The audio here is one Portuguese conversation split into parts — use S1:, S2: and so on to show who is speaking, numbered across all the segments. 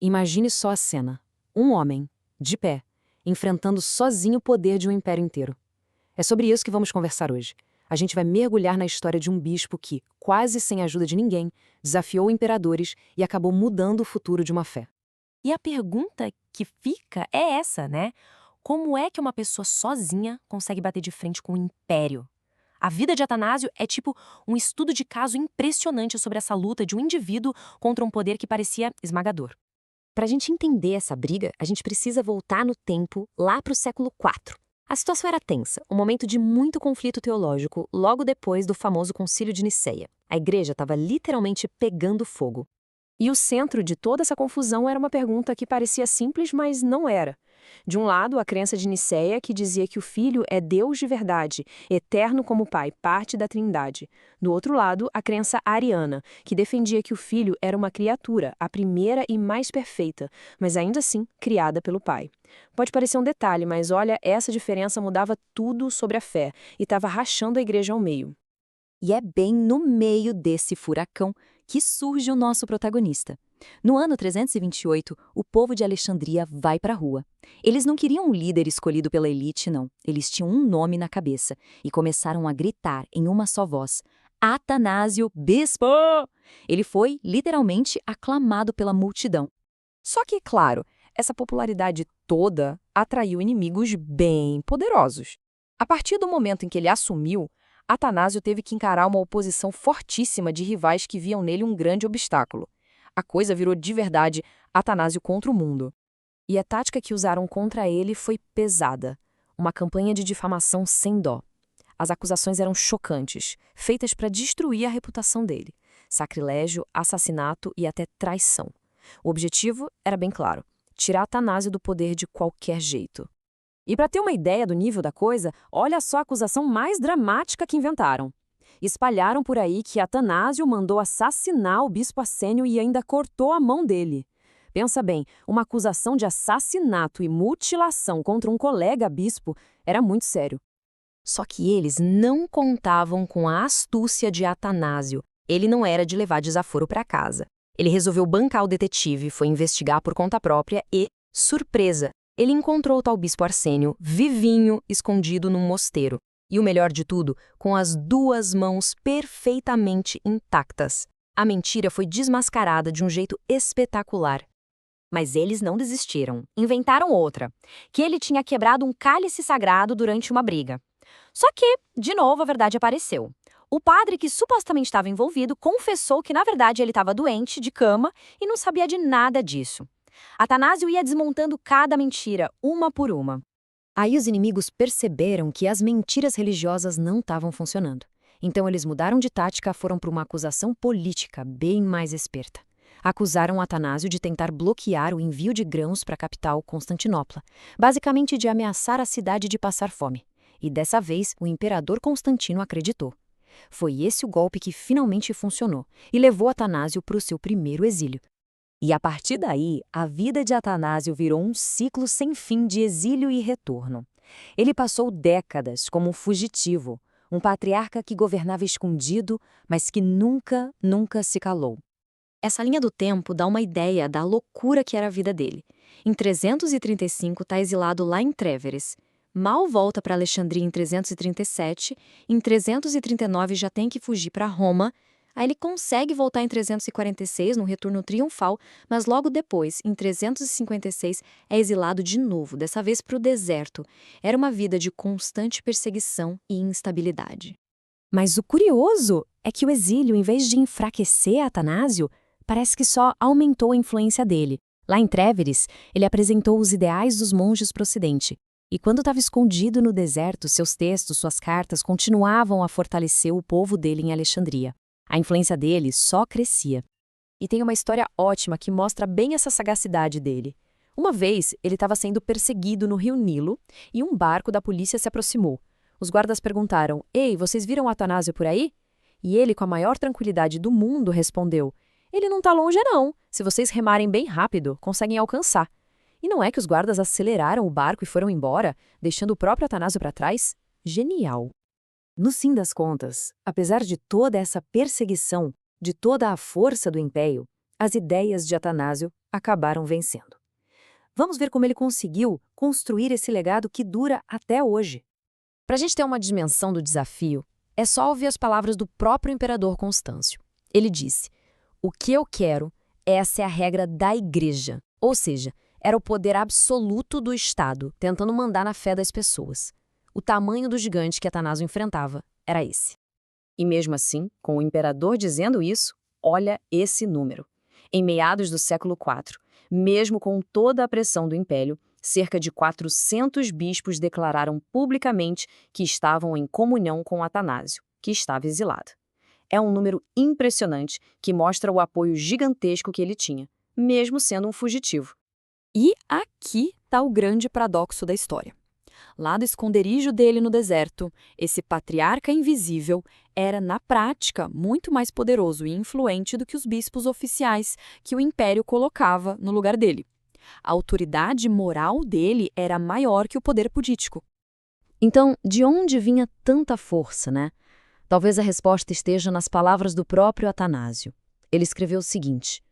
S1: Imagine só a cena. Um homem, de pé, enfrentando sozinho o poder de um império inteiro. É sobre isso que vamos conversar hoje. A gente vai mergulhar na história de um bispo que, quase sem a ajuda de ninguém, desafiou imperadores e acabou mudando o futuro de uma fé.
S2: E a pergunta que fica é essa, né? Como é que uma pessoa sozinha consegue bater de frente com um império? A vida de Atanásio é tipo um estudo de caso impressionante sobre essa luta de um indivíduo contra um poder que parecia esmagador.
S3: Para a gente entender essa briga, a gente precisa voltar no tempo, lá para o século IV. A situação era tensa, um momento de muito conflito teológico, logo depois do famoso Concílio de Nicéia. A igreja estava literalmente pegando fogo.
S1: E o centro de toda essa confusão era uma pergunta que parecia simples, mas não era. De um lado, a crença de Nicéia, que dizia que o Filho é Deus de verdade, eterno como Pai, parte da Trindade. Do outro lado, a crença ariana, que defendia que o Filho era uma criatura, a primeira e mais perfeita, mas ainda assim criada pelo Pai. Pode parecer um detalhe, mas olha, essa diferença mudava tudo sobre a fé e estava rachando a igreja ao meio.
S3: E é bem no meio desse furacão que surge o nosso protagonista. No ano 328, o povo de Alexandria vai para a rua. Eles não queriam um líder escolhido pela elite, não. Eles tinham um nome na cabeça e começaram a gritar em uma só voz: Atanásio, bispo! Ele foi, literalmente, aclamado pela multidão. Só que, claro, essa popularidade toda atraiu inimigos bem poderosos. A partir do momento em que ele assumiu, Atanásio teve que encarar uma oposição fortíssima de rivais que viam nele um grande obstáculo. A coisa virou de verdade Atanásio contra o mundo.
S1: E a tática que usaram contra ele foi pesada. Uma campanha de difamação sem dó. As acusações eram chocantes, feitas para destruir a reputação dele. Sacrilégio, assassinato e até traição. O objetivo era bem claro: tirar Atanásio do poder de qualquer jeito. E para ter uma ideia do nível da coisa, olha só a acusação mais dramática que inventaram. Espalharam por aí que Atanásio mandou assassinar o bispo Assênio e ainda cortou a mão dele. Pensa bem, uma acusação de assassinato e mutilação contra um colega bispo era muito sério. Só que eles não contavam com a astúcia de Atanásio. Ele não era de levar desaforo para casa. Ele resolveu bancar o detetive, foi investigar por conta própria e, surpresa, ele encontrou o tal bispo Arsênio, vivinho, escondido num mosteiro. E o melhor de tudo, com as duas mãos perfeitamente intactas. A mentira foi desmascarada de um jeito espetacular. Mas eles não desistiram. Inventaram outra, que ele tinha quebrado um cálice sagrado durante uma briga. Só que, de novo, a verdade apareceu. O padre que supostamente estava envolvido confessou que, na verdade, ele estava doente, de cama, e não sabia de nada disso. Atanásio ia desmontando cada mentira, uma por uma. Aí os inimigos perceberam que as mentiras religiosas não estavam funcionando. Então eles mudaram de tática, foram para uma acusação política bem mais esperta. Acusaram Atanásio de tentar bloquear o envio de grãos para a capital, Constantinopla, basicamente de ameaçar a cidade de passar fome. E dessa vez o imperador Constantino acreditou. Foi esse o golpe que finalmente funcionou e levou Atanásio para o seu primeiro exílio. E a partir daí, a vida de Atanásio virou um ciclo sem fim de exílio e retorno. Ele passou décadas como um fugitivo, um patriarca que governava escondido, mas que nunca se calou. Essa linha do tempo dá uma ideia da loucura que era a vida dele. Em 335 está exilado lá em Tréveres. Mal volta para Alexandria em 337, em 339 já tem que fugir para Roma. Aí ele consegue voltar em 346, num retorno triunfal, mas logo depois, em 356, é exilado de novo, dessa vez para o deserto. Era uma vida de constante perseguição e instabilidade. Mas o curioso é que o exílio, em vez de enfraquecer Atanásio, parece que só aumentou a influência dele. Lá em Tréveres, ele apresentou os ideais dos monges para o Ocidente. E quando estava escondido no deserto, seus textos, suas cartas continuavam a fortalecer o povo dele em Alexandria. A influência dele só crescia. E tem uma história ótima que mostra bem essa sagacidade dele. Uma vez, ele estava sendo perseguido no rio Nilo e um barco da polícia se aproximou. Os guardas perguntaram: "Ei, vocês viram Atanásio por aí?" E ele, com a maior tranquilidade do mundo, respondeu: "Ele não está longe não. Se vocês remarem bem rápido, conseguem alcançar." E não é que os guardas aceleraram o barco e foram embora, deixando o próprio Atanásio para trás? Genial! No fim das contas, apesar de toda essa perseguição, de toda a força do império, as ideias de Atanásio
S3: acabaram vencendo. Vamos ver como ele conseguiu construir esse legado que dura até hoje.
S1: Para a gente ter uma dimensão do desafio, é só ouvir as palavras do próprio imperador Constâncio. Ele disse: "O que eu quero, essa é a regra da igreja." Ou seja, era o poder absoluto do Estado tentando mandar na fé das pessoas. O tamanho do gigante que Atanásio enfrentava era esse. E mesmo assim, com o imperador dizendo isso, olha esse número. Em meados do século IV, mesmo com toda a pressão do império, cerca de 400 bispos declararam publicamente que estavam em comunhão com Atanásio, que estava exilado. É um número impressionante que mostra o apoio gigantesco que ele tinha, mesmo sendo um fugitivo.
S3: E aqui está o grande paradoxo da história. Lá do esconderijo dele no deserto, esse patriarca invisível era, na prática, muito mais poderoso e influente do que os bispos oficiais que o império colocava no lugar dele. A autoridade moral dele era maior que o poder político.
S1: Então, de onde vinha tanta força, né? Talvez a resposta esteja nas palavras do próprio Atanásio. Ele escreveu o seguinte: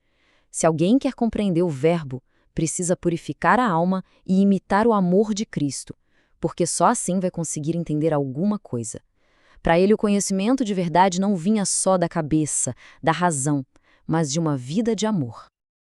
S1: "Se alguém quer compreender o verbo, precisa purificar a alma e imitar o amor de Cristo, porque só assim vai conseguir entender alguma coisa." Para ele, o conhecimento de verdade não vinha só da cabeça, da razão, mas de uma vida de amor.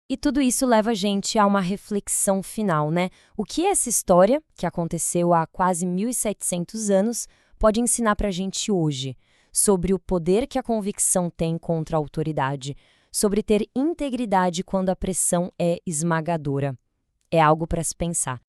S2: E tudo isso leva a gente a uma reflexão final, né? O que essa história, que aconteceu há quase 1.700 anos, pode ensinar para a gente hoje? Sobre o poder que a convicção tem contra a autoridade, sobre ter integridade quando a pressão é esmagadora. É algo para se pensar.